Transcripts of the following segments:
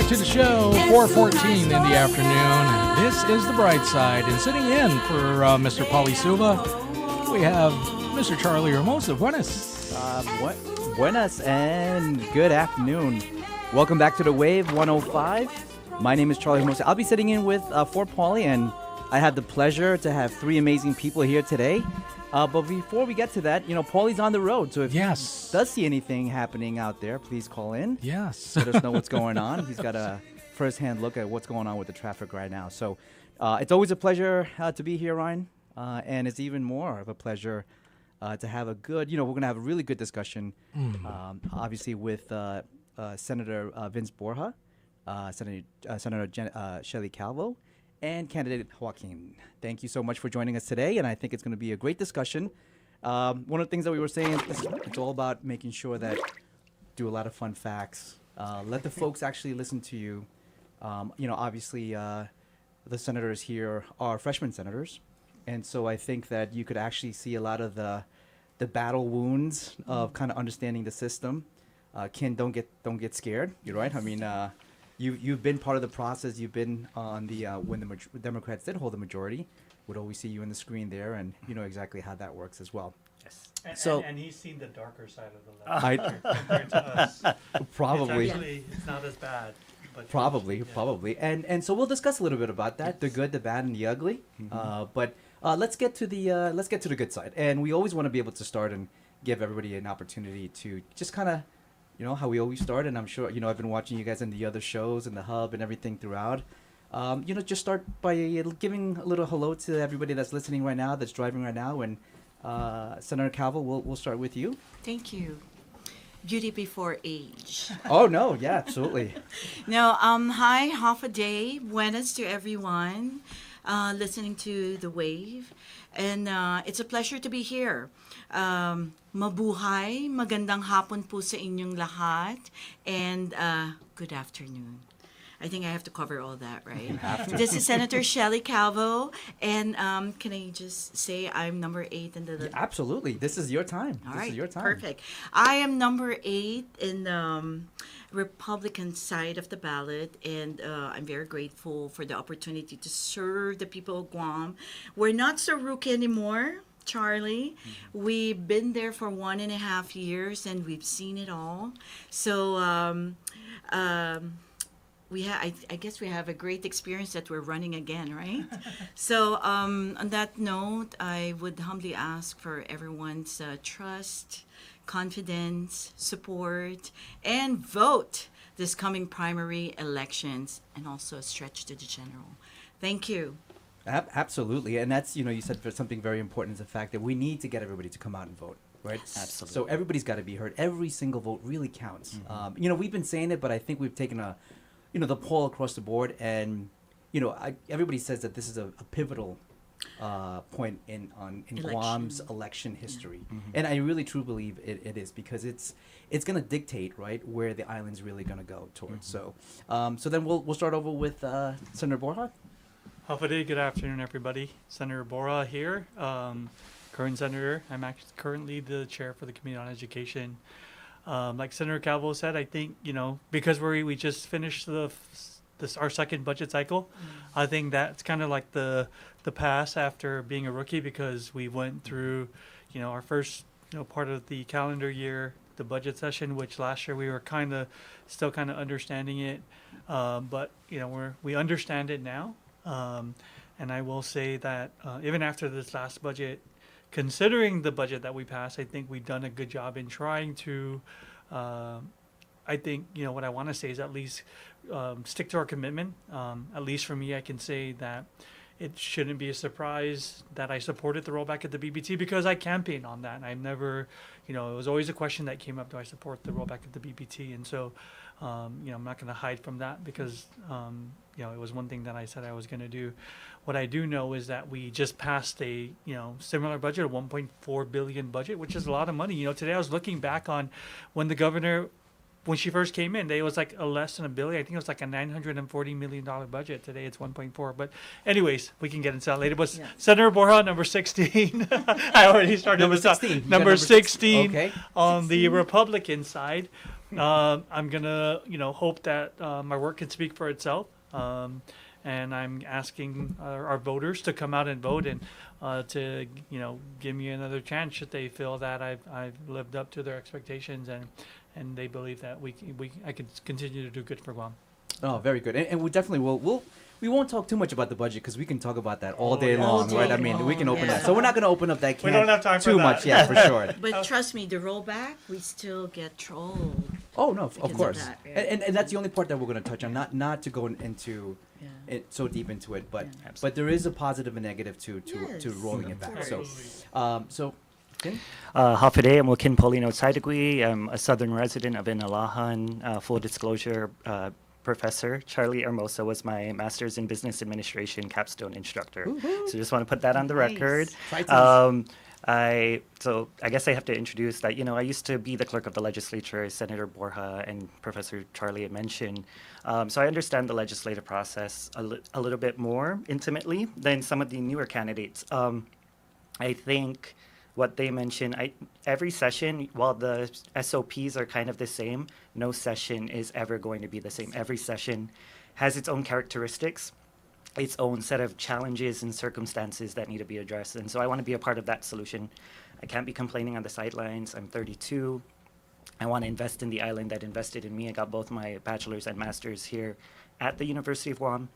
back to the show, 4:14 in the afternoon. This is the Bright Side, and sitting in for Mr. Pauly Suba, we have Mr. Charlie Hermosa. Buenas. Buenas and good afternoon. Welcome back to the Wave 105. My name is Charlie Hermosa. I'll be sitting in with for Pauly, and I had the pleasure to have three amazing people here today. But before we get to that, Pauly's on the road. So if he does see anything happening out there, please call in. Yes. Let us know what's going on. He's got a first-hand look at what's going on with the traffic right now. So it's always a pleasure to be here, Ryan. And it's even more of a pleasure to have a good, we're going to have a really good discussion, obviously, with Senator Vince Borja, Senator Shelley Calvo, and candidate Joaquin. Thank you so much for joining us today, and I think it's going to be a great discussion. One of the things that we were saying, it's all about making sure that do a lot of fun facts. Let the folks actually listen to you. Obviously, the senators here are freshman senators, and so I think that you could actually see a lot of the battle wounds of kind of understanding the system. Ken, don't get scared. You're right. I mean, you've been part of the process. You've been on the when the Democrats did hold the majority. Would always see you in the screen there, and you know exactly how that works as well. Yes. And he's seen the darker side of the left compared to us. Probably. It's not as bad. But Probably. And so we'll discuss a little bit about that, the good, the bad, and the ugly. But let's get to the good side. And we always want to be able to start and give everybody an opportunity to just kind of, how we always start. And I'm sure, I've been watching you guys in the other shows and the hub and everything throughout. Just start by giving a little hello to everybody that's listening right now, that's driving right now. And Senator Calvo, we'll start with you. Thank you. Beauty before age. Oh, no. Yeah, absolutely. Hi, half a day. Buenas to everyone listening to The Wave. And it's a pleasure to be here. Mabuhay, magandang hapon po sa inyong lahat. And good afternoon. I think I have to cover all that, right? This is Senator Shelley Calvo, and can I just say I'm number 8 in the... Yeah, absolutely. This is your time. All this right, is your time. Perfect. I am number 8 in the Republican side of the ballot, and I'm very grateful for the opportunity to serve the people of Guam. We're not so rookie anymore, Charlie. We've been there for 1.5 years, and we've seen it all. So... I guess we have a great experience that we're running again, right? So on that note, I would humbly ask for everyone's trust, confidence, support, and vote this coming primary elections, and also a stretch to the general. Thank you. Absolutely. And that's, you said something very important is the fact that we need to get everybody to come out and vote. Right? Yes. Absolutely. So everybody's got to be heard. Every single vote really counts. We've been saying it, but I think we've taken the poll across the board, and everybody says that this is a pivotal point in Guam's election history, and I really truly believe it is, because it's going to dictate, right, where the island's really going to go towards. So then we'll start over with Senator Borja. Howdy, good afternoon, everybody. Senator Borja here, current senator. I'm actually currently the chair for the Committee on Education. Like Senator Calvo said, I think, because we just finished our second budget cycle, I think that's kind of like the pass after being a rookie, because we went through, our first, part of the calendar year, the budget session, which last year we were still understanding it. But, we understand it now. And I will say that even after this last budget, considering the budget that we passed, I think we've done a good job in trying to, I think, what I want to say is at least stick to our commitment. At least for me, I can say that it shouldn't be a surprise that I supported the rollback of the BBT, because I campaigned on that. I've never, it was always a question that came up, do I support the rollback of the BBT? And so, I'm not going to hide from that, because, it was one thing that I said I was going to do. What I do know is that we just passed a, similar budget, a 1.4 billion budget, which is a lot of money. Today I was looking back on when the governor, when she first came in, it was like less than a billion. I think it was like a $940 million budget. Today it's 1.4. But anyways, we can get into that later. But Senator Borja, number 16. I already started Number with 16. Number 16 Okay. on the Republican side. I'm gonna, hope that my work can speak for itself. And I'm asking our voters to come out and vote and to, give me another chance should they feel that I've lived up to their expectations and they believe that I can continue to do good for Guam. Oh, very good. And we definitely will. We won't talk too much about the budget because we can talk about that all day yeah. long, All right? day I mean, we can open long, that. So we're not going to open up that can don't have time for too that. much, yeah, for sure. But trust me, the rollback, we still get trolled. Oh no, Because of of course. that, yeah. And that's the only part that we're going to touch on. Not to go into Yeah. it so deep into it, but Yeah. but there is a positive and negative to Yes, rolling it of back. course. So Kim? Hafide, I'm Kin Pauly Saidagui. I'm a southern resident of Inalahan. Full disclosure, Professor Charlie Hermosa was my master's in business administration capstone instructor. Woo-hoo. So just want to put that on the Nice. record. Titans. I guess I have to introduce that, I used to be the clerk of the legislature, as Senator Borja and Professor Charlie had mentioned. So I understand the legislative process a little bit more intimately than some of the newer candidates. I think what they mentioned, every session, while the SOPs are kind of the same, no session is ever going to be the same. Every session has its own characteristics, its own set of challenges and circumstances that need to be addressed. And so I want to be a part of that solution. I can't be complaining on the sidelines. I'm 32. I want to invest in the island that invested in me. I got both my bachelor's and master's here at the University of Guam.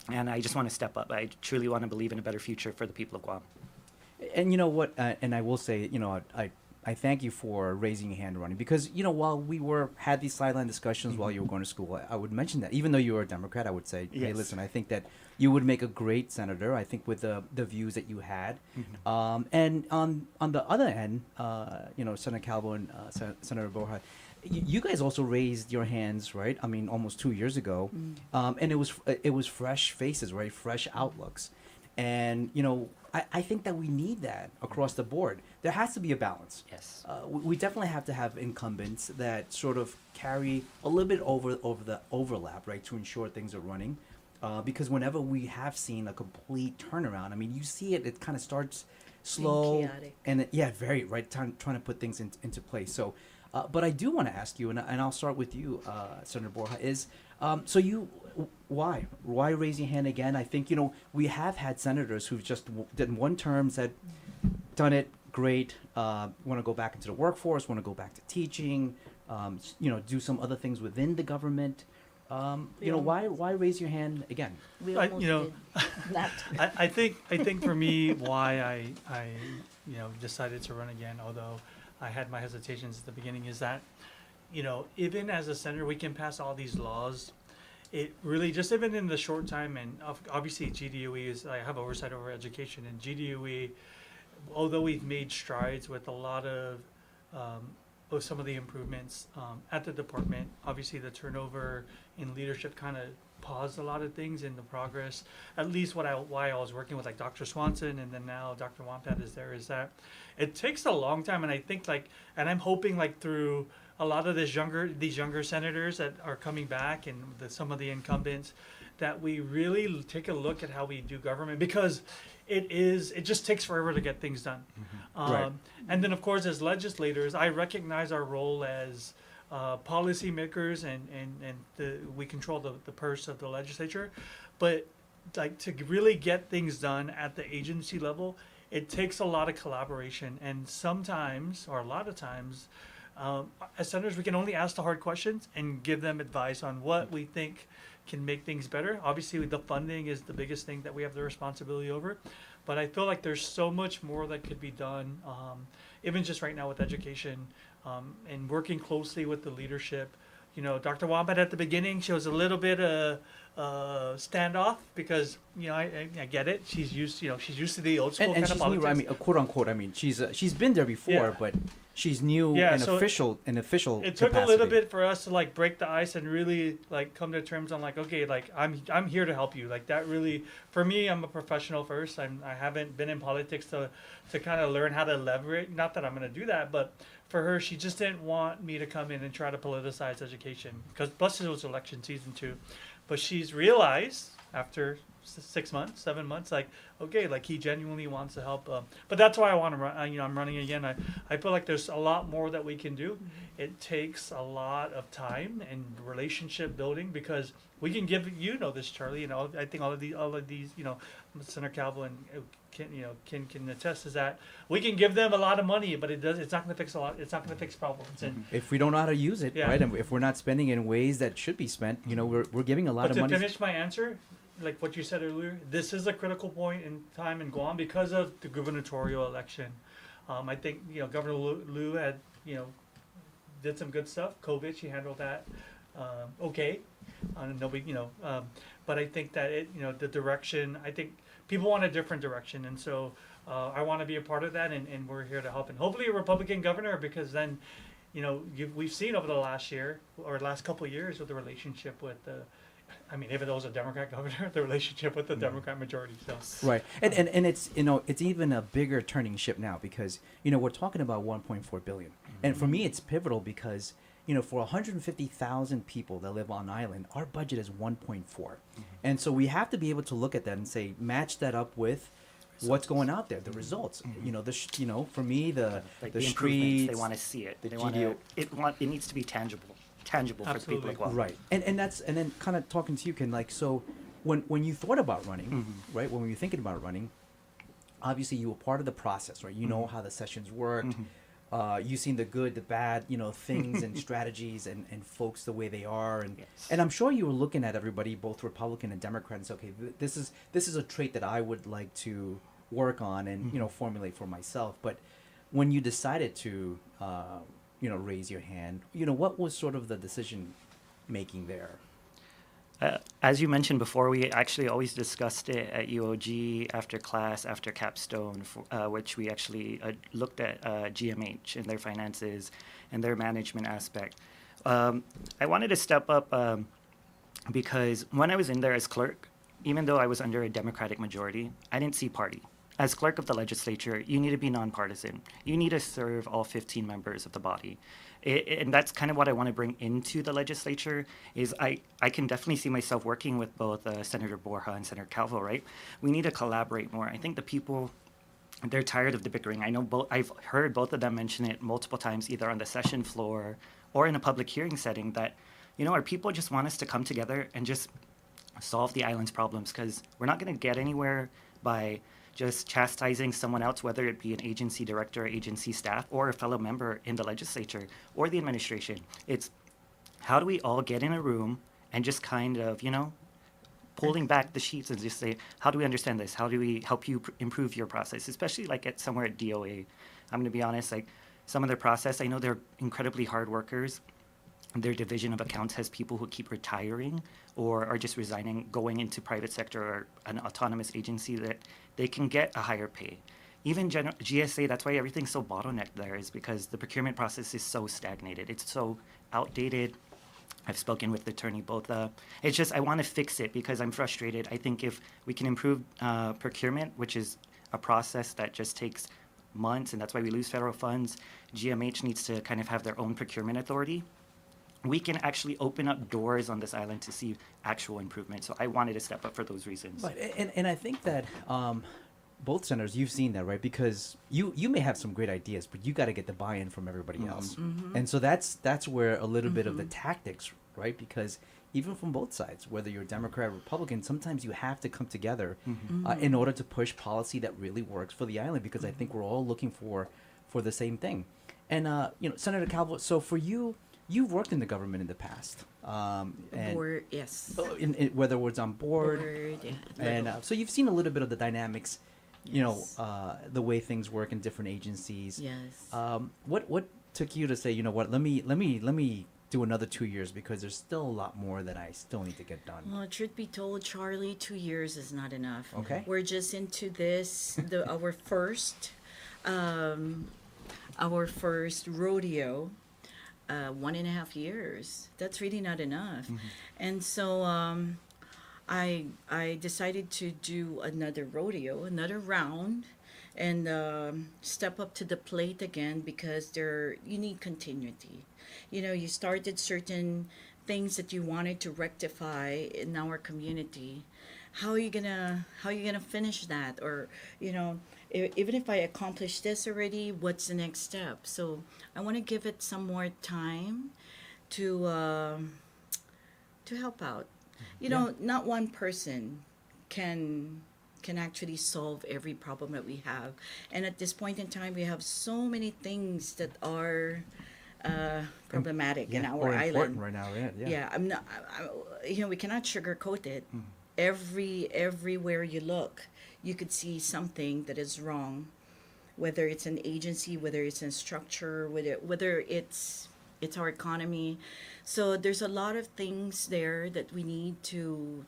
And I just want to step up. I truly want to believe in a better future for the people of Guam. And you know what? And I will say, I thank you for raising your hand and running because while we had these sideline discussions while you were going to school, I would mention that even though you were a Democrat, I would say, hey, Yes. listen, I think that you would make a great senator. I think with the views that you had, and on the other end, Senator Calvo and Senator Borja, you guys also raised your hands, right? I mean, almost 2 years ago, and it was fresh faces, right? Fresh outlooks. And, I think that we need that across the board. There has to be a balance. Yes. We definitely have to have incumbents that sort of carry a little bit over the overlap, right, to ensure things are running. Because whenever we have seen a complete turnaround, I mean, you see it kind of starts slow. chaotic. And very, right, trying to put things into place. So, but I do want to ask you, and I'll start with you, Senator Borja, is why raise your hand again? I think we have had senators who've just did one term, said, done it great, want to go back into the workforce, want to go back to teaching, do some other things within the government. Why raise your hand again? We I- almost you know, did that. I think for me, why I decided to run again, although I had my hesitations at the beginning, is that, even as a senator, we can pass all these laws. It really just even in the short time, and obviously GDOE I have oversight over education, and GDOE, although we've made strides with a lot of some of the improvements at the department, obviously the turnover in leadership kind of paused a lot of things in the progress. At least why I was working with like Dr. Swanson and then now Dr. Wampat is that it takes a long time, and I think and I'm hoping through a lot of these younger senators that are coming back and some of the incumbents, that we really take a look at how we do government, because it just takes forever to get things done. Right. And then of course as legislators, I recognize our role as policymakers and we control the purse of the legislature, but to really get things done at the agency level, it takes a lot of collaboration, and sometimes, or a lot of times, as senators, we can only ask the hard questions and give them advice on what we think can make things better. Obviously, the funding is the biggest thing that we have the responsibility over, but I feel like there's so much more that could be done, even just right now with education, and working closely with the leadership. Dr. Wampat at the beginning, she was a little bit standoff because I get it. She's used to the old school And kind of she's politics. new, I mean, quote unquote. I mean, she's been there before, Yeah. but she's new Yeah, in so official It took a little capacity. bit for us to break the ice and really come to terms on okay, I'm here to help you. That really, for me, I'm a professional first. I haven't been in politics to kind of learn how to leverage. Not that I'm going to do that, but for her, she just didn't want me to come in and try to politicize education, because plus it was election season too. But she's realized after 6 months, 7 months. Like, okay, like he genuinely wants to help. But that's why I want to run. You know, I'm running again. I feel like there's a lot more that we can do. It takes a lot of time and relationship building because we can give, you know, this, Charlie. You know, I think all of these, you know, Senator Calvo and can attest is that we can give them a lot of money, but it's not going to fix a lot. It's not going to fix problems. And If we don't know how to use it, Yeah. right, and if we're not spending in ways that should be spent, you know, we're giving a lot but of to money. finish my answer, like what you said earlier, this is a critical point in time in Guam because of the gubernatorial election. I think, you know, Governor Liu had, you know, did some good stuff. COVID, she handled that okay. Nobody, you know, but I think that you know, the direction. I think people want a different direction, and so I want to be a part of that, and we're here to help. And hopefully, a Republican governor, because then, you know, we've seen over the last year or last couple of years with the relationship with the. I mean, even though it was a Democrat governor, the relationship with the Democrat majority. So Right, and it's, you know, it's even a bigger turning ship now because, you know, we're talking about 1.4 billion, and for me it's pivotal because, you know, for 150,000 people that live on island, our budget is 1.4, and so we have to be able to look at that and say match that up with what's going out there, the results. You know, you know, for me Like the the improvements, streets, they want to see it. the They want GDO. it needs to be tangible for the people Absolutely. of Guam. Right, and that's, and then kind of talking to you, Ken, like, so when you thought about running, right, when you were thinking about running, obviously you were part of the process, right? You know how the sessions worked. You've seen the good, the bad, you know, things and strategies and folks the way they are, and Yes. and I'm sure you were looking at everybody, both Republican and Democrat, and say, okay, this is a trait that I would like to work on and you know, formulate for myself. But when you decided to you know, raise your hand, you know, what was sort of the decision making there? As you mentioned before, we actually always discussed it at UOG after class, after capstone, which we actually looked at GMH and their finances and their management aspect. I wanted to step up because when I was in there as clerk, even though I was under a Democratic majority, I didn't see party. As clerk of the legislature, you need to be nonpartisan. You need to serve all 15 members of the body. And that's kind of what I want to bring into the legislature is I can definitely see myself working with both Senator Borja and Senator Calvo, right? We need to collaborate more. I think the people, they're tired of the bickering. I know I've heard both of them mention it multiple times, either on the session floor or in a public hearing setting, that, you know, our people just want us to come together and just solve the island's problems, because we're not going to get anywhere by just chastising someone else, whether it be an agency director, agency staff, or a fellow member in the legislature or the administration. It's how do we all get in a room and just kind of, you know, pulling back the sheets and just say, how do we understand this? How do we help you improve your process? Especially like at somewhere at DOA. I'm going to be honest, like some of their process, I know they're incredibly hard workers. Their division of accounts has people who keep retiring or are just resigning, going into private sector or an autonomous agency that they can get a higher pay. Even GSA, that's why everything's so bottlenecked there, is because the procurement process is so stagnated. It's so outdated. I've spoken with the attorney both. It's just I want to fix it because I'm frustrated. I think if we can improve procurement, which is a process that just takes months, and that's why we lose federal funds, GMH needs to kind of have their own procurement authority. We can actually open up doors on this island to see actual improvement. So I wanted to step up for those reasons. But and I think that both senators, you've seen that, right? Because you may have some great ideas, but you got to get the buy-in from everybody else, and so that's where a little bit of the tactics, right? Because even from both sides, whether you're Democrat or Republican, sometimes you have to come together in order to push policy that really works for the island. Because I think we're all looking for the same thing. And you know, Senator Calvo, so for you. You've worked in the government in the past, and Board, yes. whether it was on board, Yeah. and so you've seen a little bit of the dynamics, you Yes. know, the way things work in different agencies. Yes. What took you to say, you know what, let me do another 2 years because there's still a lot more that I still need to get done. Well, truth be told, Charlie, 2 years is not enough. Okay. We're just into this, our first rodeo. 1.5 years. That's really not enough. And so I decided to do another rodeo, another round, and step up to the plate again because you need continuity. You know, you started certain things that you wanted to rectify in our community. how are you gonna finish that? Or, you know, even if I accomplish this already, what's the next step? So I want to give it some more time to help out. You know, not one person can actually solve every problem that we have. And at this point in time, we have so many things that are problematic in our or island. important right now, yeah. Yeah, I'm not. You know, we cannot sugarcoat it. Everywhere you look, you could see something that is wrong. Whether it's an agency, whether it's a structure, whether it's our economy. So there's a lot of things there that we need to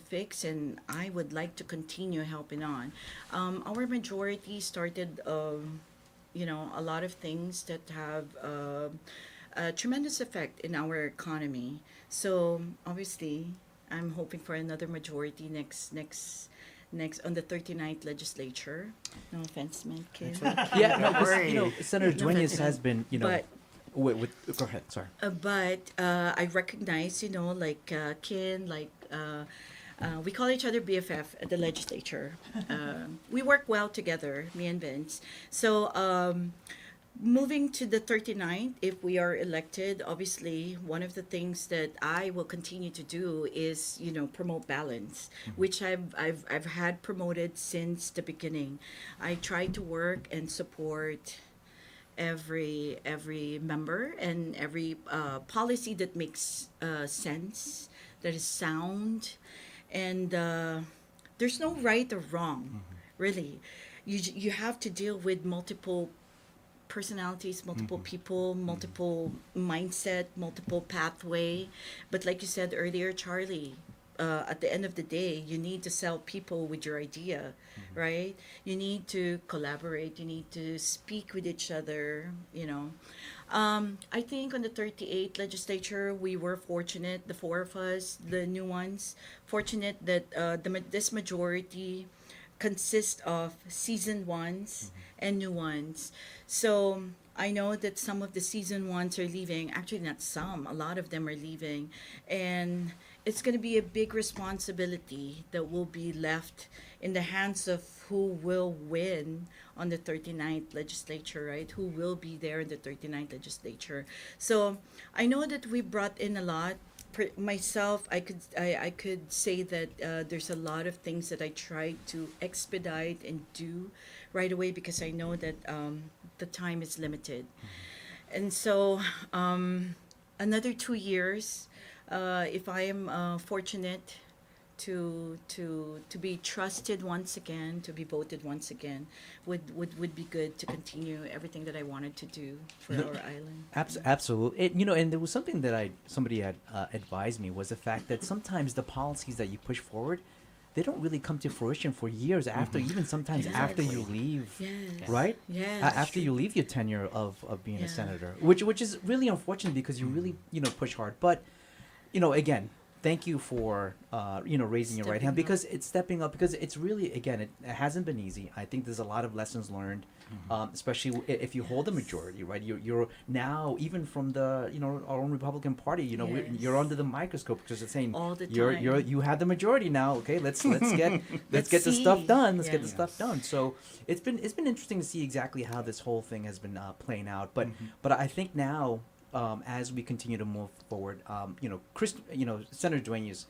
fix, and I would like to continue helping on. Our majority started, you know, a lot of things that have a tremendous effect in our economy. So obviously, I'm hoping for another majority next on the 39th legislature. No offense, man, kid. Yeah, no, 'cause, worry. you know, Senator No Duenas offense. has been, you know, But go ahead, sorry. but I recognize, you know, like Kin, like we call each other BFF at the legislature. We work well together, me and Vince. So moving to the 39th, if we are elected, obviously one of the things that I will continue to do is, you know, promote balance, which I've had promoted since the beginning. I try to work and support every member and every policy that makes sense, that is sound, and there's no right or wrong, really. You have to deal with multiple personalities, multiple people, multiple mindset, multiple pathway. But like you said earlier, Charlie, at the end of the day, you need to sell people with your idea, right? You need to collaborate. You need to speak with each other. You know, I think on the 38th legislature, we were fortunate, the four of us, the new ones, fortunate that this majority consists of seasoned ones and new ones. So I know that some of the seasoned ones are leaving. Actually, not some. A lot of them are leaving, and it's going to be a big responsibility that will be left in the hands of who will win on the 39th legislature, right? Who will be there in the 39th legislature. So I know that we brought in a lot. Myself, I could say that there's a lot of things that I tried to expedite and do right away because I know that the time is limited, and so another 2 years, if I am fortunate to be trusted once again, to be voted once again, would be good to continue everything that I wanted to do for our island. Absolutely. You know, and there was something that somebody had advised me was the fact that sometimes the policies that you push forward, they don't really come to fruition for years after, even sometimes after you leave, Yes. right? Yes. After you leave your tenure of being Yeah. a senator, which is really unfortunate because you really, you know, push hard. But, you know, again, thank you for you know, raising your right hand, Stepping up. because it's stepping up, because it's really, again, it hasn't been easy. I think there's a lot of lessons learned, especially if you hold a majority, right? You're now, even from the, you know, our own Republican Party, you know, Yes. you're under the microscope because it's saying All the you time. have the majority now. Okay, let's get Let's get the stuff see. done. Let's get the Yes. stuff done. So it's been interesting to see exactly how this whole thing has been playing out. But I think now, as we continue to move forward, you know, Senator Duenas,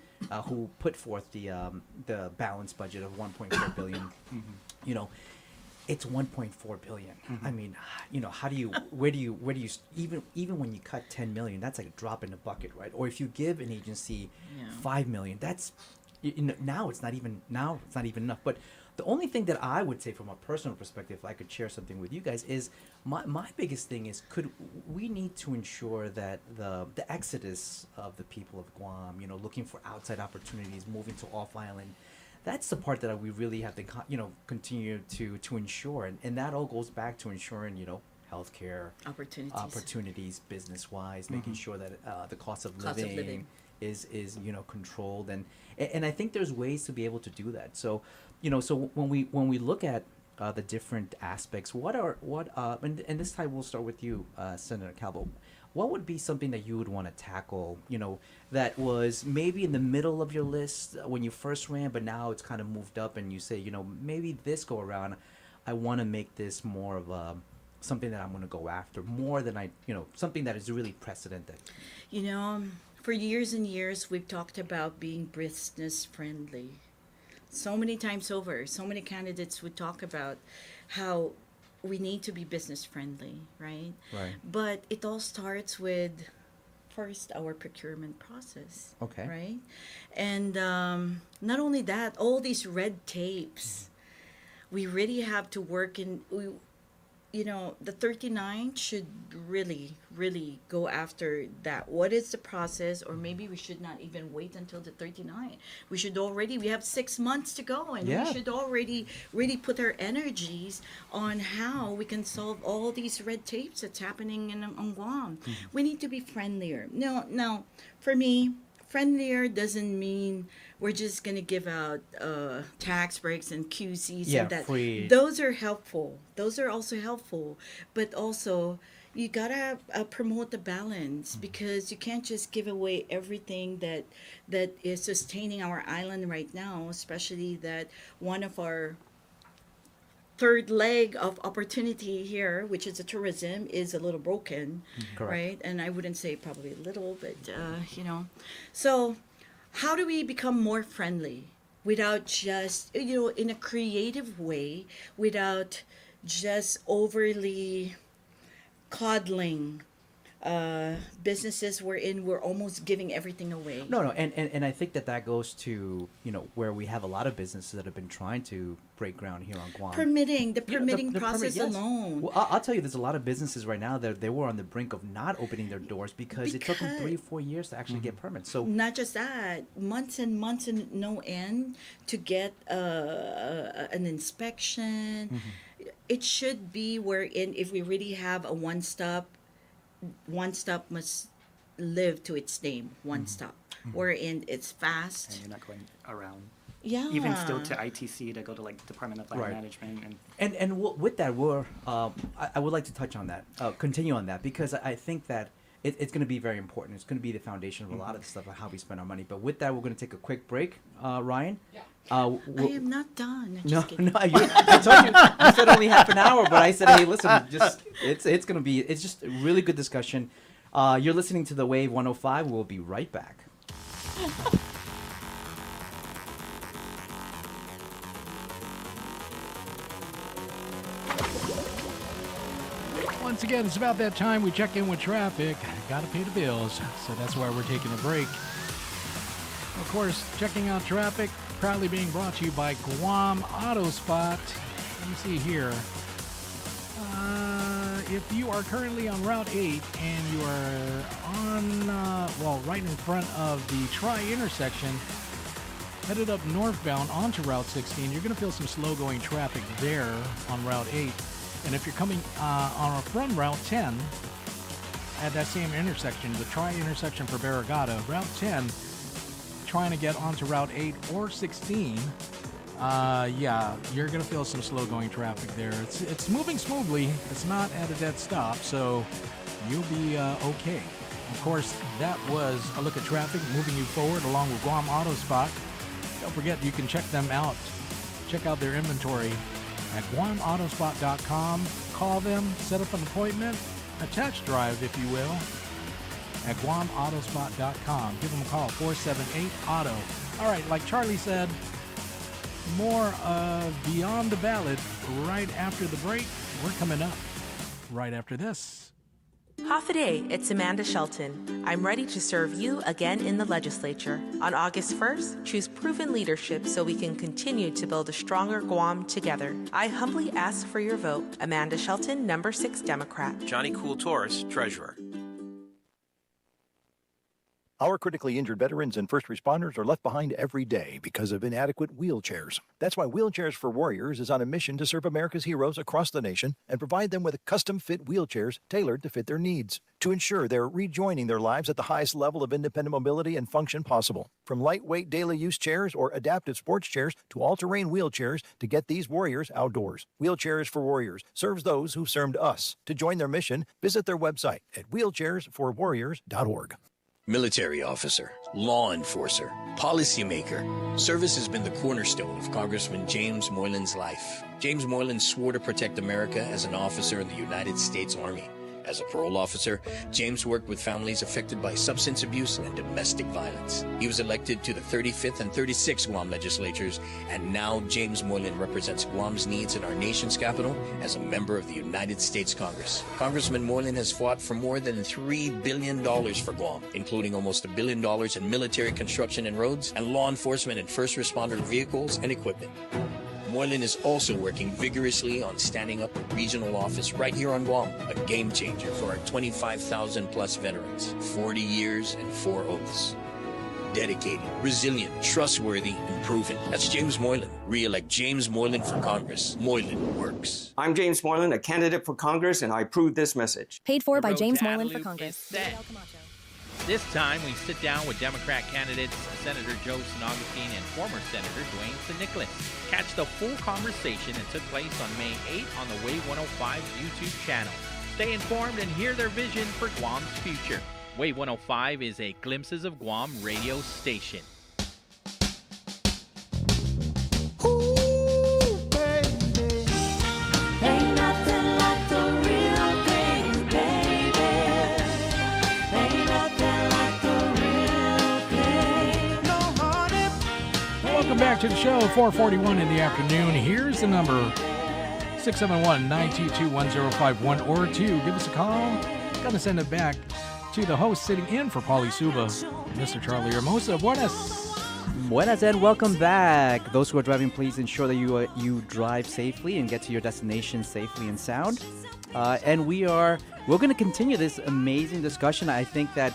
who put forth the balanced budget of 1.4 billion, you know, it's 1.4 billion. I mean, you know, where do you even when you cut 10 million, that's like a drop in the bucket, right? Or if you give an agency Yeah. 5 million, that's, you know, now it's not even enough. But the only thing that I would say from a personal perspective, if I could share something with you guys, is my biggest thing is, we need to ensure that the exodus of the people of Guam, you know, looking for outside opportunities, moving to off island, that's the part that we really have to you know, continue to ensure, and that all goes back to ensuring, you know, healthcare opportunities business wise, making sure that the cost of Cost of living, living. is you know, controlled, and I think there's ways to be able to do that. So, you know, so when we look at the different aspects, and this time we'll start with you, Senator Calvo. What would be something that you would want to tackle, that was maybe in the middle of your list when you first ran, but now it's kind of moved up and you say, maybe this go around, I want to make this more of something that I'm going to go after more than something that is really precedented. For years and years, we've talked about being business friendly. So many times over, so many candidates would talk about how we need to be business friendly, right? Right. But it all starts with first our procurement process. Okay. Right? And not only that, all these red tapes, we really have to work in. The 39 should really, really go after that. What is the process? Or maybe we should not even wait until the 39. We have 6 months to go, and we should already really put our energies on how we can solve all these red tapes that's happening on Guam. We need to be friendlier. No, for me, friendlier doesn't mean we're just going to give out tax breaks and QCs and that. Free. Those are helpful. Those are also helpful. But also, you got to promote the balance because you can't just give away everything that is sustaining our island right now, especially that one of our third leg of opportunity here, which is the tourism, is a little broken, Correct. right? And I wouldn't say probably a little, but So, how do we become more friendly without just in a creative way, without just overly coddling businesses we're almost giving everything away? No, and I think that goes to where we have a lot of businesses that have been trying to break ground here on Guam. The permitting process yes. alone. Well, I'll tell you, there's a lot of businesses right now that they were on the brink of not opening their doors because it took them 3-4 years to actually get permits. So not just that, months and months and no end to get an inspection. It should be wherein if we really have a one stop must live to its name. One stop, wherein it's fast. And you're not going around. Yeah. Even still to ITC to go to Department of Land Right. Management with that, I would like to touch on that, continue on that, because I think that it's going to be very important. It's going to be the foundation of a lot of the stuff of how we spend our money. But with that, we're going to take a quick break. Ryan? Yeah. I am not done. I'm No, just kidding. I told you. I said only half an hour, but I said, hey, listen, it's going to be, it's just a really good discussion. You're listening to The Wave 105. We'll be right back. Once again, it's about that time we check in with traffic. Gotta pay the bills, so that's why we're taking a break. Of course, checking out traffic, proudly being brought to you by Guam Auto Spot. Let me see here. If you are currently on Route 8 and you are on, right in front of the Tri-intersection, headed up northbound onto Route 16, you're going to feel some slow-going traffic there on Route 8. And if you're coming from Route 10, at that same intersection, the Tri-intersection for Barragata, Route 10, trying to get onto Route 8 or 16, you're going to feel some slow-going traffic there. It's moving smoothly. It's not at a dead stop, so you'll be okay. Of course, that was a look at traffic moving you forward along with Guam Auto Spot. Don't forget, you can check them out. Check out their inventory at GuamAutospot.com. Call them, set up an appointment, a test drive, if you will, at GuamAutospot.com. Give them a call, 478-AUTO. All right, like Charlie said, more of Beyond the Ballot right after the break. We're coming up right after this. Hafa, it's Amanda Shelton. I'm ready to serve you again in the legislature. On August 1st, choose proven leadership so we can continue to build a stronger Guam together. I humbly ask for your vote. Amanda Shelton, number 6 Democrat. Johnny Cool Torres, Treasurer. Our critically injured veterans and first responders are left behind every day because of inadequate wheelchairs. That's why Wheelchairs for Warriors is on a mission to serve America's heroes across the nation and provide them with custom-fit wheelchairs tailored to fit their needs to ensure they're rejoining their lives at the highest level of independent mobility and function possible. From lightweight daily use chairs or adaptive sports chairs to all-terrain wheelchairs to get these warriors outdoors. Wheelchairs for Warriors serves those who've served us. To join their mission, visit their website at wheelchairsforwarriors.org. Military officer, law enforcer, policymaker. Service has been the cornerstone of Congressman James Moylan's life. James Moylan swore to protect America as an officer in the United States Army. As a parole officer, James worked with families affected by substance abuse and domestic violence. He was elected to the 35th and 36th Guam legislatures, and now James Moylan represents Guam's needs in our nation's capital as a member of the United States Congress. Congressman Moylan has fought for more than $3 billion for Guam, including almost $1 billion in military construction and roads, and law enforcement and first responder vehicles and equipment. Moylan is also working vigorously on standing up a regional office right here on Guam, a game changer for our 25,000 plus veterans, 40 years and 4 oaths. Dedicated, resilient, trustworthy, and proven. That's James Moylan. Re-elect James Moylan for Congress. Moylan works. I'm James Moylan, a candidate for Congress, and I approve this message. Paid for by road James to Moylan for Adelup Congress. is set. David L. Camacho. This time, we sit down with Democrat candidates Senator Joe San Agustin and former Senator Dwayne San Nicolas. Catch the full conversation that took place on May 8 on the Wave 105 YouTube channel. Stay informed and hear their vision for Guam's future. Wave 105 is a Glimpses of Guam radio station. Welcome back to the show, 4:41 in the afternoon. Here's the number, 671-922-1051 or 2. Give us a call. Gotta send it back to the host sitting in for Pauly Suba, Mr. Charlie Hermosa. Buenas and welcome back. Those who are driving, please ensure that you drive safely and get to your destination safely and sound. And we're going to continue this amazing discussion. I think that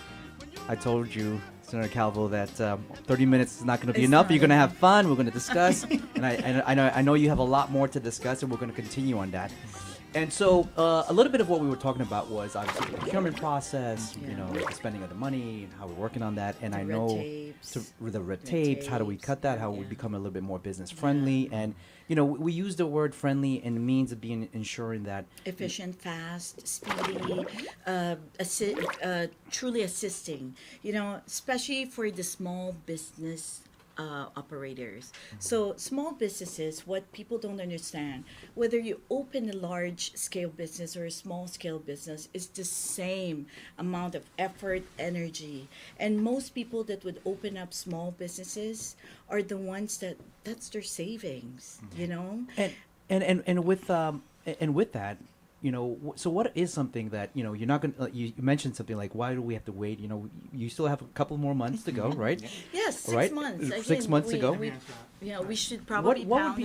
I told you, Senator Calvo, that 30 minutes is not going to be enough. You're going to have fun. We're going to discuss, and I know you have a lot more to discuss, and we're going to continue on that. And so, a little bit of what we were talking about was obviously the procurement process, the spending of the money, and how we're working on that. And I know the red tapes, how do we cut that? How we become a little bit more business friendly? And we use the word friendly in the means of ensuring that efficient, fast, speedy, truly assisting. Especially for the small business operators. So small businesses, what people don't understand, whether you open a large scale business or a small scale business, is the same amount of effort, energy. And most people that would open up small businesses are the ones that's their savings, And with that, so what is something that you're not going to, you mentioned something like, why do we have to wait? You still have a couple more months to go, right? Yes, 6 right? months. 6 months to go. We should probably what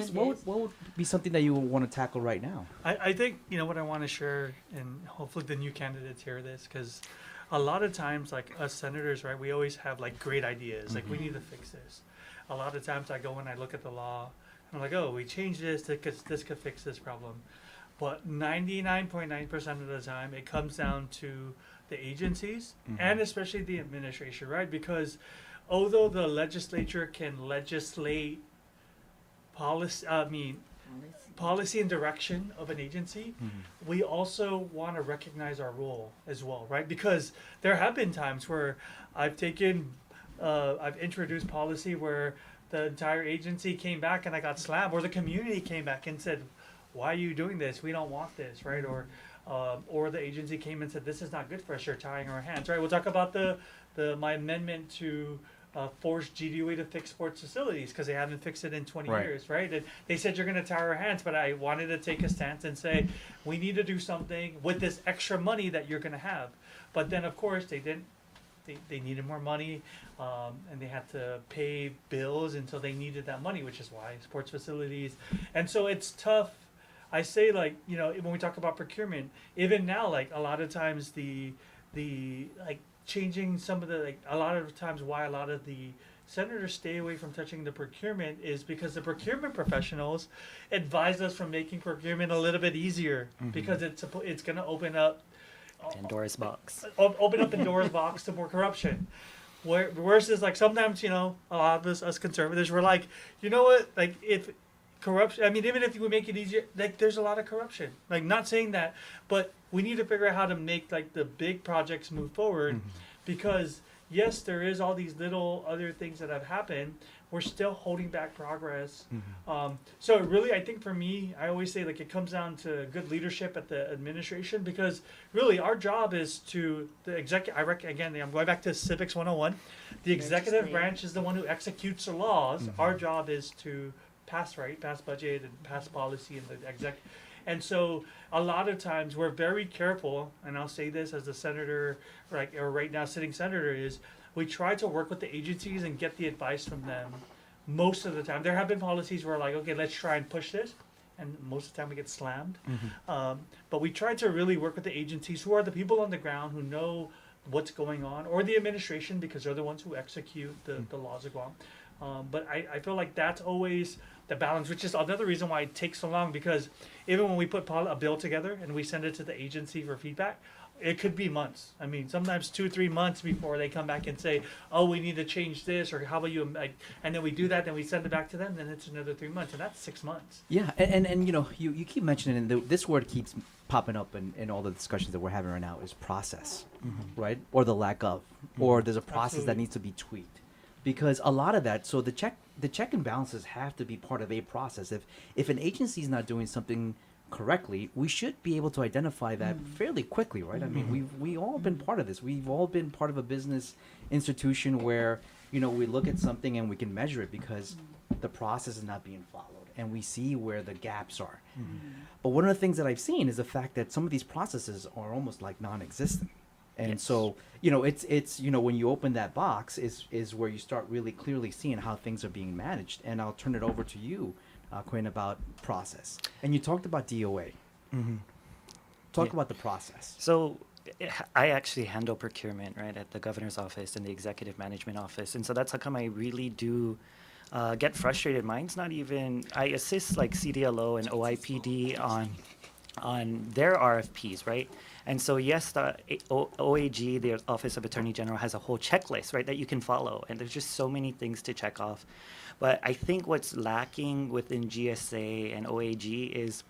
would be something that you would want to tackle right now? I think, what I want to share, and hopefully the new candidates hear this, because a lot of times, like us senators, right, we always have like great ideas, like we need to fix this. A lot of times I go and I look at the law, and I'm like, oh, we changed this could fix this problem. But 99.9% of the time, it comes down to the agencies and especially the administration, right? Because although the legislature can legislate policy and direction of an agency, we also want to recognize our role as well, right? Because there have been times where I've introduced policy where the entire agency came back and I got slammed, or the community came back and said, why are you doing this? We don't want this, right? Or the agency came and said, this is not good for us. You're tying our hands, right? We'll talk about my amendment to force GDOA to fix sports facilities because they haven't fixed it in 20 years, right? And they said you're going to tie our hands, but I wanted to take a stance and say we need to do something with this extra money that you're going to have. But then, of course, they didn't. They needed more money, and they had to pay bills until they needed that money, which is why sports facilities. And so it's tough. I say, like, when we talk about procurement, even now, like a lot of times the changing some of the, like, a lot of times why a lot of the senators stay away from touching the procurement is because the procurement professionals advise us from making procurement a little bit easier because it's going to open up Pandora's box. open up Pandora's box to more corruption. Versus, like, sometimes, you know, a lot of us conservatives, we're like, you know what, like, if corruption, I mean, even if we make it easier, like, there's a lot of corruption. Like, not saying that, but we need to figure out how to make, like, the big projects move forward because, yes, there is all these little other things that have happened. We're still holding back progress. So really, I think for me, I always say, like, it comes down to good leadership at the administration because really our job is to again, I'm going back to Civics 101. The executive branch is the one who executes the laws. Our job is to pass budget and pass policy and the exec. And so a lot of times we're very careful, and I'll say this as the senator, or right now sitting senator, is we try to work with the agencies and get the advice from them. Most of the time, there have been policies where, like, okay, let's try and push this, and most of the time we get slammed. But we try to really work with the agencies who are the people on the ground who know what's going on, or the administration because they're the ones who execute the laws of Guam. But I feel like that's always the balance, which is another reason why it takes so long, because even when we put a bill together and we send it to the agency for feedback, it could be months. I mean, sometimes 2-3 months before they come back and say, oh, we need to change this, or how about you, and then we do that, then we send it back to them, then it's another 3 months, and that's 6 months. Yeah, and you know, you keep mentioning, and this word keeps popping up in all the discussions that we're having right now, is process, right? Or the lack of, or there's a process that needs to be tweaked. Because a lot of that, so the check and balances have to be part of a process. If an agency is not doing something correctly, we should be able to identify that fairly quickly, right? I mean, we all been part of this. We've all been part of a business institution where, you know, we look at something and we can measure it because the process is not being followed, and we see where the gaps are. But one of the things that I've seen is the fact that some of these processes are almost like non-existent. And so, you know, it's you know, when you open that box is where you start really clearly seeing how things are being managed. And I'll turn it over to you, Quinn, about process. And you talked about DOA. Talk about the process. So I actually handle procurement, right, at the governor's office and the executive management office. And so that's how come I really do get frustrated. Mine's not even, I assist like CDLO and OIPD on their RFPs, right? And so, yes, the OAG, the Office of Attorney General, has a whole checklist, right, that you can follow. And there's just so many things to check off. But I think what's lacking within GSA and OAG is,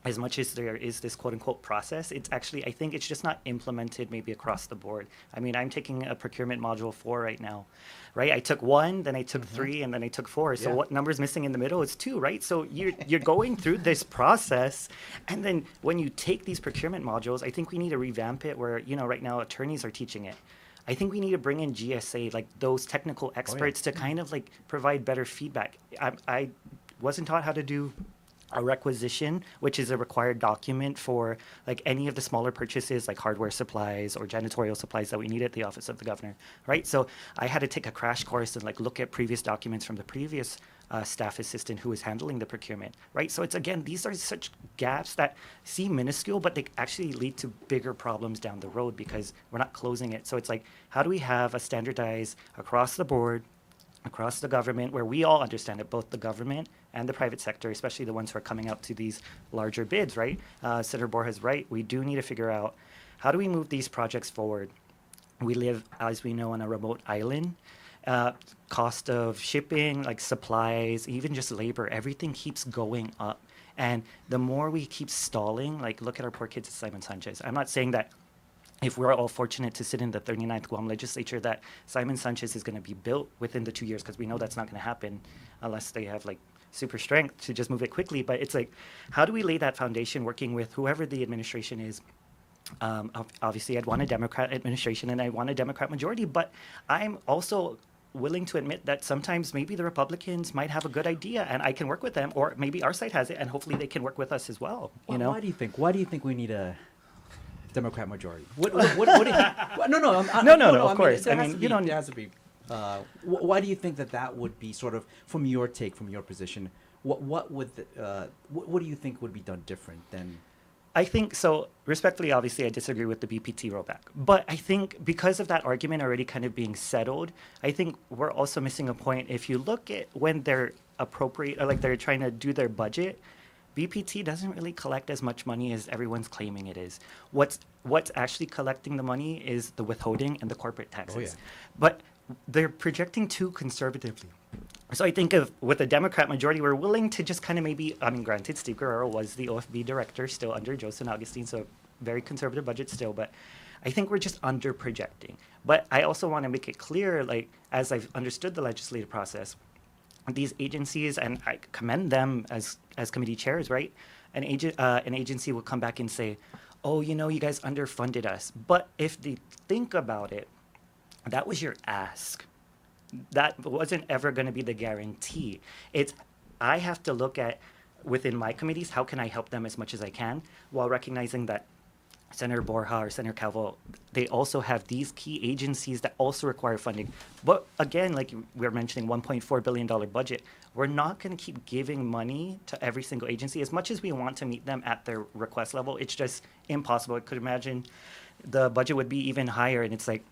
as much as there is this quote-unquote process, it's actually, I think it's just not implemented maybe across the board. I mean, I'm taking a procurement module 4 right now, right? I took 1, then I took 3, and then I took 4. So what number's missing in the middle? It's 2, right? So you're going through this process, and then when you take these procurement modules, I think we need to revamp it where, you know, right now attorneys are teaching it. I think we need to bring in GSA, like those technical experts to kind of like provide better feedback. I wasn't taught how to do a requisition, which is a required document for like any of the smaller purchases like hardware supplies or janitorial supplies that we need at the office of the governor, right? So I had to take a crash course and like look at previous documents from the previous staff assistant who was handling the procurement, right? So it's, again, these are such gaps that seem minuscule, but they actually lead to bigger problems down the road because we're not closing it. So it's like, how do we have a standardized across the board, across the government, where we all understand it, both the government and the private sector, especially the ones who are coming out to these larger bids, right? Senator Borja's right. We do need to figure out how do we move these projects forward. We live, as we know, on a remote island. Cost of shipping, like supplies, even just labor, everything keeps going up. And the more we keep stalling, like look at our poor kids at Simon Sanchez. I'm not saying that if we're all fortunate to sit in the 39th Guam legislature, that Simon Sanchez is going to be built within the 2 years, because we know that's not going to happen unless they have like super strength to just move it quickly. But it's like, how do we lay that foundation working with whoever the administration is? Obviously, I'd want a Democrat administration and I want a Democrat majority, but I'm also willing to admit that sometimes maybe the Republicans might have a good idea and I can work with them, or maybe our side has it and hopefully they can work with us as well. You know? Why do you think we need a Democrat majority? What no, of course. I mean, it has to be. Why do you think that would be sort of, from your take, from your position, what do you think would be done different than I think so. Respectfully, obviously, I disagree with the BPT rollback. But I think because of that argument already kind of being settled, I think we're also missing a point. If you look at when they're appropriate, or like they're trying to do their budget, BPT doesn't really collect as much money as everyone's claiming it is. What's actually collecting the money is the withholding and the corporate taxes. But they're projecting too conservatively. So I think with the Democrat majority, we're willing to just kind of maybe, I mean, granted, Steve Guerrero was the OFB director still under Joseph Augustine, so very conservative budget still, but I think we're just under projecting. But I also want to make it clear, like, as I've understood the legislative process, these agencies, and I commend them as committee chairs, right? An agency will come back and say, oh, you know, you guys underfunded us. But if they think about it, that was your ask. That wasn't ever going to be the guarantee. I have to look at, within my committees, how can I help them as much as I can, while recognizing that Senator Borja or Senator Calvo, they also have these key agencies that also require funding. But again, like we were mentioning, $1.4 billion budget. We're not going to keep giving money to every single agency. As much as we want to meet them at their request level, it's just impossible. I could imagine the budget would be even higher, and it's like,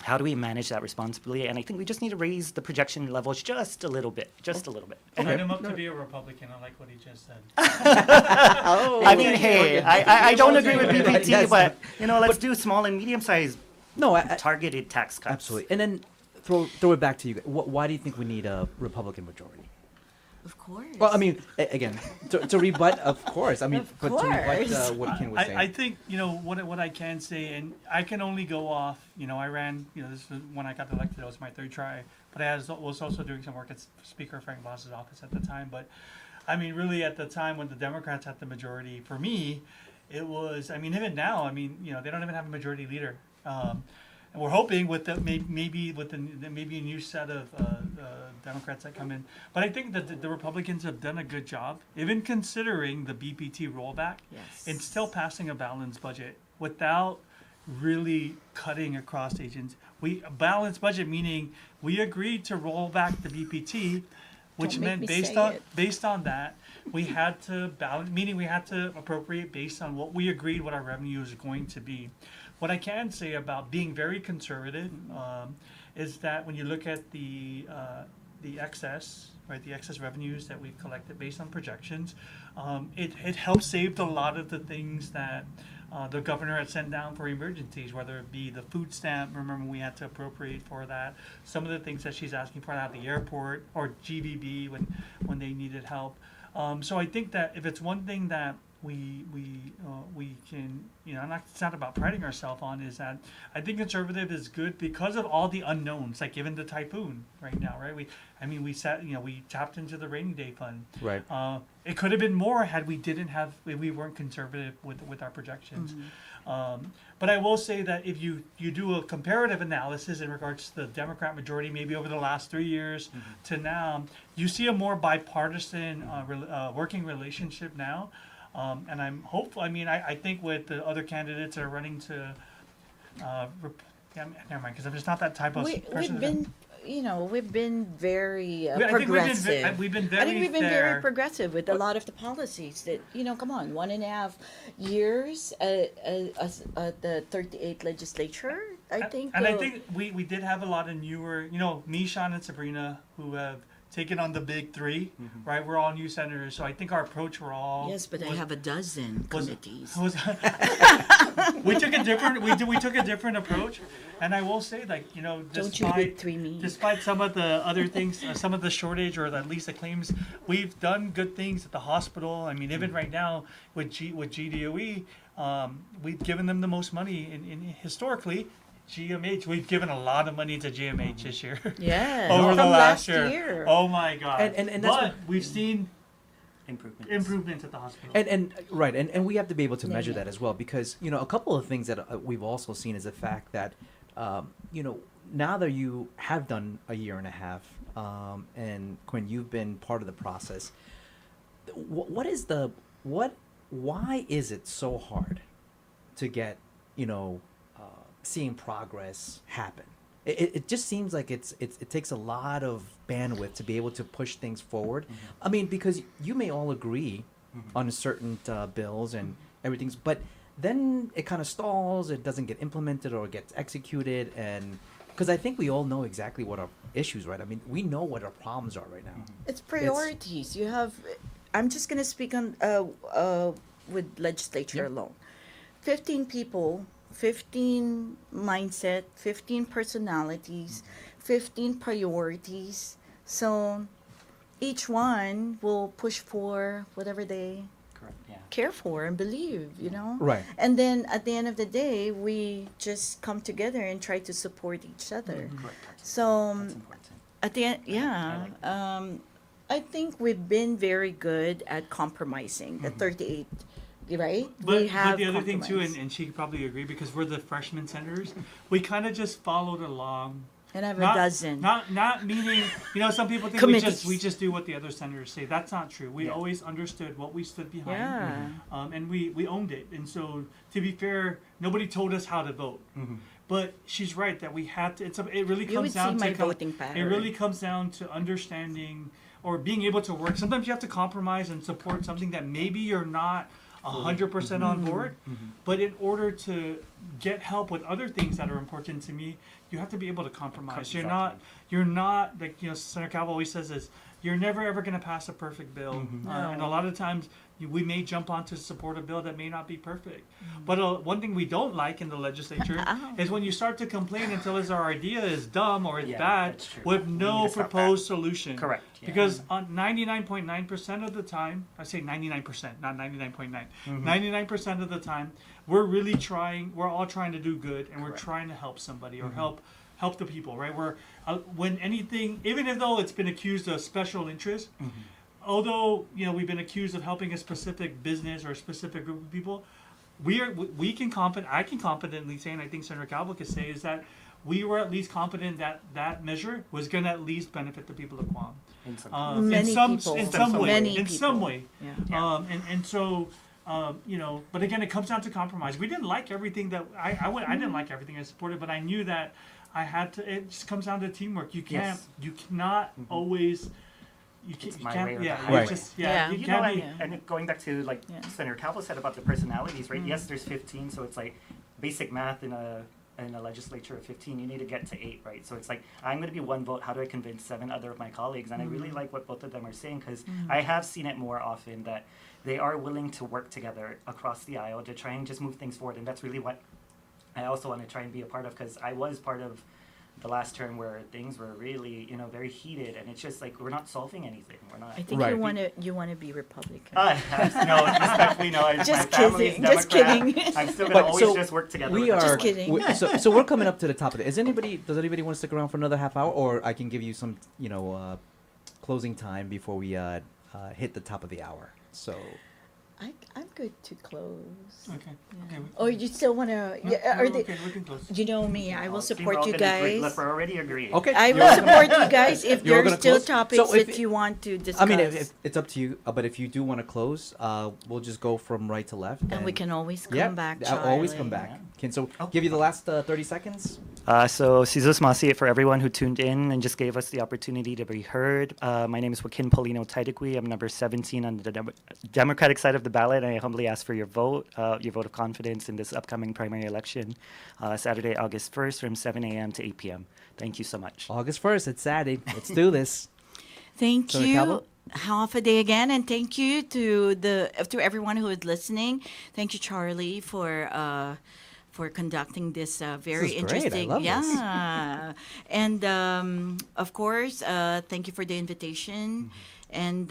how do we manage that responsibly? And I think we just need to raise the projection levels just a little bit, Sign him up to be a Republican. I like what he just said. I mean, hey, I don't agree with BPT, but, you know, let's do small and medium-sized targeted tax cuts. Absolutely. And then throw it back to you. Why do you think we need a Republican majority? Of course. Well, I mean, again, to rebut, of course. I mean, Of but to rebut course. what Ken was saying. I think, you know, what I can say, and I can only go off, you know, I ran, you know, this was when I got elected, it was my third try, but I was also doing some work at Speaker Frank Boss's office at the time. But I mean, really at the time when the Democrats had the majority, for me, it was, I mean, even now, I mean, you know, they don't even have a majority leader. And we're hoping with the, maybe a new set of Democrats that come in. But I think that the Republicans have done a good job, even considering the BPT rollback, and still passing a balanced budget without really cutting across agents. A balanced budget meaning we agreed to roll back the BPT, which meant based on that, we had to balance, meaning we had to appropriate based on what we agreed what our revenue is going to be. What I can say about being very conservative is that when you look at the excess, right, the excess revenues that we've collected based on projections, it helps save a lot of the things that the governor had sent down for emergencies, whether it be the food stamp. Remember, we had to appropriate for that. Some of the things that she's asking for at the airport or GVB when they needed help. So I think that if it's one thing that we can, you know, it's not about priding ourselves on, is that I think conservative is good because of all the unknowns, like given the typhoon right now, right? We tapped into the rainy day fund. Right. It could have been more had we weren't conservative with our projections. But I will say that if you do a comparative analysis in regards to the Democrat majority, maybe over the last 3 years to now, you see a more bipartisan working relationship now. And I'm hopeful. I mean, I think with the other candidates that are running to, never mind, because I'm just not that type of person. We've been very I think progressive. we've been I think we've been fair. very progressive with a lot of the policies that, come on, 1.5 years at the 38th legislature, I think. And I think we did have a lot of newer, me, Sean, and Sabrina, who have taken on the big three, right? We're all new senators, so I think our approach were all... Yes, but I have a dozen committees. We took a different approach, and I will say, like, despite some of the other things, some of the shortage or at least the claims, we've done good things at the hospital. I mean, even right now with GDOE, we've given them the most money in historically. GMH, we've given a lot of money to GMH this year. Yeah, over the last year. year. Oh my God! And that's we've seen improvements at the hospital. And we have to be able to measure that as well, because a couple of things that we've also seen is the fact that now that you have done a year and a half, and Quinn, you've been part of the process. Why is it so hard to get seeing progress happen? It just seems like it takes a lot of bandwidth to be able to push things forward. I mean, because you may all agree on certain bills, and everything's, but then it kind of stalls. It doesn't get implemented or gets executed, and because I think we all know exactly what our issues, right? I mean, we know what our problems are right now. It's priorities. You have. I'm just gonna speak on with legislature alone. 15 people, 15 mindset, 15 personalities, 15 priorities. So each one will push for whatever they care for and believe, you know? Right. And then at the end of the day, we just come together and try to support each other. So at the end, I think we've been very good at compromising. The 38, right? But, we have but the other thing too, compromised. and she could probably agree because we're the freshman senators, we kind of just followed along. And I have Not- a dozen. Not meaning, some people think Committees. we just do what the other senators say. That's not true. We always understood what we stood behind, Yeah. and we owned it. And so, to be fair, nobody told us how to vote. But she's right that we had to. It really You comes would see down my to voting It pattern. really comes down to understanding or being able to work. Sometimes you have to compromise and support something that maybe you're not 100% on board. But in order to get help with other things that are important to me, you have to be able to compromise. You're not like Senator Calvo always says this. You're never ever going to pass a perfect bill, and a lot of times we may jump on to support a bill that may not be perfect. But one thing we don't like in the legislature is when you start to complain and tell us our idea is dumb or it's bad that's true. with We need no to stop proposed solution. Correct, yeah. Because on 99.9% of the time, I say 99%, not 99.9. 99% of the time, we're really trying. We're all trying to do good, and we're trying to help somebody or help the people, right? Where when anything, even if though it's been accused of special interest, although we've been accused of helping a specific business or a specific group of people, I can confidently say, and I think Senator Calvo could say, is that we were at least confident that that measure was going to at least benefit the people of Guam. Many people. In some way. Many In some people. way. Yeah. And so. But again, it comes down to compromise. We didn't like everything that I didn't like everything I supported, but I knew that I had to. It just comes down to teamwork. You cannot always. You my way can't. or Yeah. the You highway. just. Yeah. You You know, can't be. and going back to like Senator Calvo said about the personalities, right? Yes, there's 15, so it's like basic math in a legislature of 15, you need to get to 8, right? So it's like, I'm going to be one vote. How do I convince 7 other of my colleagues? And I really like what both of them are saying, because I have seen it more often that they are willing to work together across the aisle to try and just move things forward. And that's really what I also want to try and be a part of, because I was part of the last term where things were really, very heated, and it's just like we're not solving anything. We're not. I think Right. you want to be Republican. No, respectfully, no. Just my family's kidding, just Democrat. kidding. I'm still gonna But always so just work together. we with are. everyone. Just kidding. So we're coming up to the top of it. Does anybody want to stick around for another half hour, or I can give you some closing time before we hit the top of the hour? So. I'm good to close. Okay. Okay. Or you still want to? No, Yeah, no, are they, okay, we can close. you know me. I will See, we're support all you gonna agree. guys. Look, we're already agreeing. Okay. I you're will welcome. support you guys if You're there's gonna still close? topics So if that it- you want to discuss. I mean, if it's up to you, but if you do want to close, we'll just go from right to left. and we can always come Yeah, back. I'll always come Charlie. back. Can give you the last 30 seconds. So, Sizos Masi, for everyone who tuned in and just gave us the opportunity to be heard. My name is Joaquin Paulino Taidegui. I'm number 17 on the Democratic side of the ballot, and I humbly ask for your vote of confidence in this upcoming primary election, Saturday, August 1st, from 7 a.m. to 8 p.m. Thank you so much. August 1st, it's Saturday. Let's do this. Thank Senator you. Calvo? Half a day again, and thank you to everyone who is listening. Thank you, Charlie, for conducting this very This is great. I interesting. love this. Yeah, and of course, thank you for the invitation. And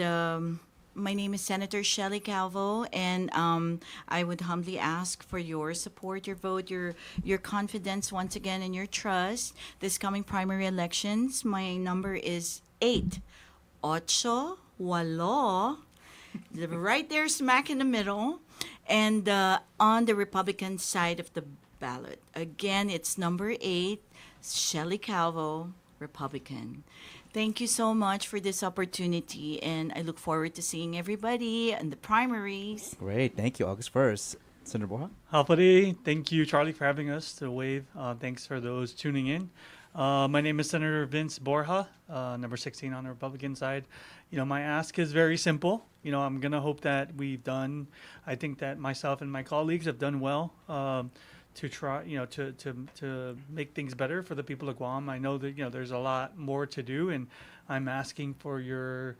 my name is Senator Shelley Calvo, and I would humbly ask for your support, your vote, your confidence once again, and your trust this coming primary elections. My number is 8. Ocho, walo, right there, smack in the middle, and on the Republican side of the ballot. Again, it's number 8, Shelley Calvo, Republican. Thank you so much for this opportunity, and I look forward to seeing everybody in the primaries. Great. Thank you. August 1st. Senator Borja? Halfady, thank you, Charlie, for having us to wave. Thanks for those tuning in. My name is Senator Vince Borja, number 16 on the Republican side. My ask is very simple. I'm going to hope that I think that myself and my colleagues have done well to try, to make things better for the people of Guam. I know that, there's a lot more to do, and I'm asking for your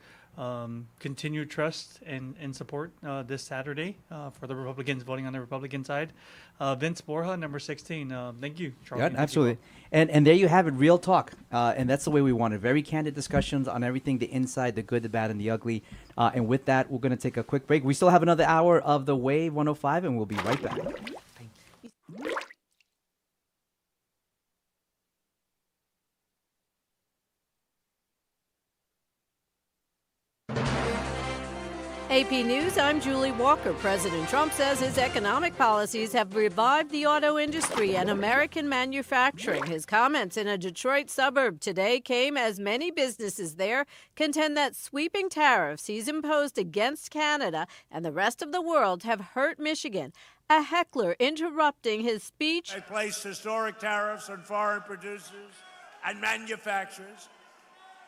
continued trust and support this Saturday for the Republicans voting on the Republican side. Vince Borja, number 16. Thank you, Charlie. Yeah, absolutely. And there you have it, real talk. And that's the way we want it. Very candid discussions on everything, the inside, the good, the bad, and the ugly. And with that, we're going to take a quick break. We still have another hour of the Wave 105, and we'll be right back. AP News, I'm Julie Walker. President Trump says his economic policies have revived the auto industry and American manufacturing. His comments in a Detroit suburb today came as many businesses there contend that sweeping tariffs he's imposed against Canada and the rest of the world have hurt Michigan. A heckler interrupting his speech. I placed historic tariffs on foreign producers and manufacturers,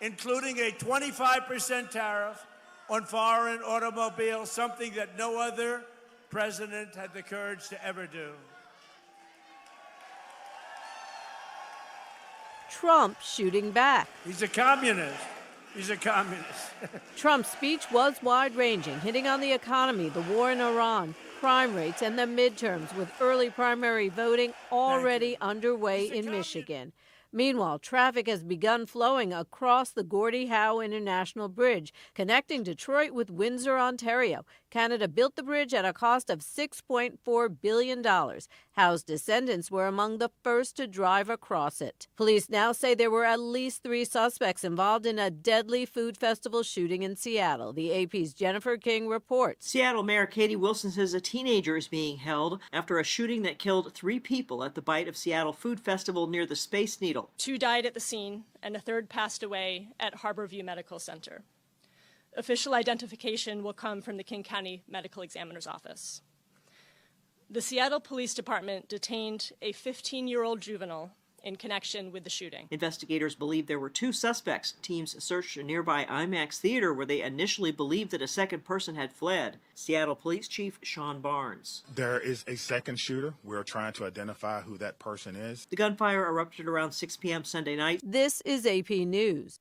including a 25% tariff on foreign automobiles, something that no other president had the courage to ever do. Trump shooting back. He's a communist. He's a communist. Trump's speech was wide-ranging, hitting on the economy, the war in Iran, crime rates, and the midterms, with early primary voting already underway in Michigan. Meanwhile, traffic has begun flowing across the Gordie Howe International Bridge, connecting Detroit with Windsor, Ontario. Canada built the bridge at a cost of $6.4 billion. Howe's descendants were among the first to drive across it. Police now say there were at least 3 suspects involved in a deadly food festival shooting in Seattle. The AP's Jennifer King reports. Seattle Mayor Katie Wilson says a teenager is being held after a shooting that killed 3 people at the Bite of Seattle Food Festival near the Space Needle. 2 died at the scene, and a 3rd passed away at Harborview Medical Center. Official identification will come from the King County Medical Examiner's Office. The Seattle Police Department detained a 15-year-old juvenile in connection with the shooting. Investigators believe there were 2 suspects. Teams searched a nearby IMAX theater where they initially believed that a second person had fled. Seattle Police Chief Sean Barnes. There is a second shooter. We're trying to identify who that person is. The gunfire erupted around 6 p.m. Sunday night. This is AP News.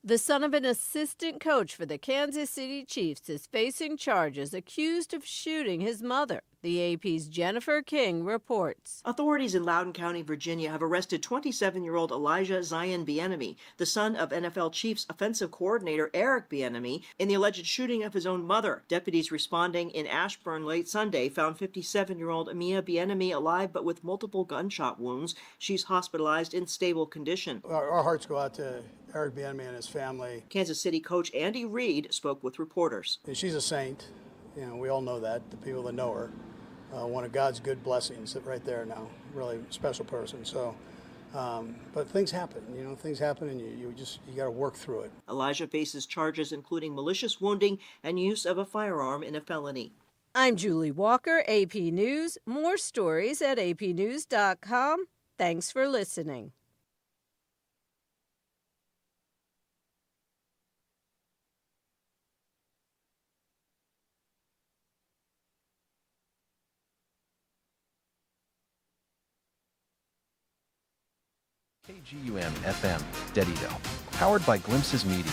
The son of an assistant coach for the Kansas City Chiefs is facing charges accused of shooting his mother. The AP's Jennifer King reports. Authorities in Loudoun County, Virginia, have arrested 27-year-old Elijah Zion Bieniemy, the son of NFL Chiefs offensive coordinator Eric Bieniemy, in the alleged shooting of his own mother. Deputies responding in Ashburn late Sunday found 57-year-old Mia Bieniemy alive but with multiple gunshot wounds. She's hospitalized in stable condition. Our hearts go out to Eric Bieniemy and his family. Kansas City coach Andy Reid spoke with reporters. She's a saint. We all know that, the people that know her. One of God's good blessings right there now. Really special person. So, but things happen. Things happen, and you got to work through it. Elijah faces charges including malicious wounding and use of a firearm in a felony. I'm Julie Walker, AP News. More stories at apnews.com. Thanks for listening. KGUM FM, Dedido. Powered by Glimpses Media.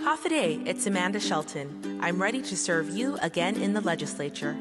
Hafa Adai, it's Amanda Shelton. I'm ready to serve you again in the legislature.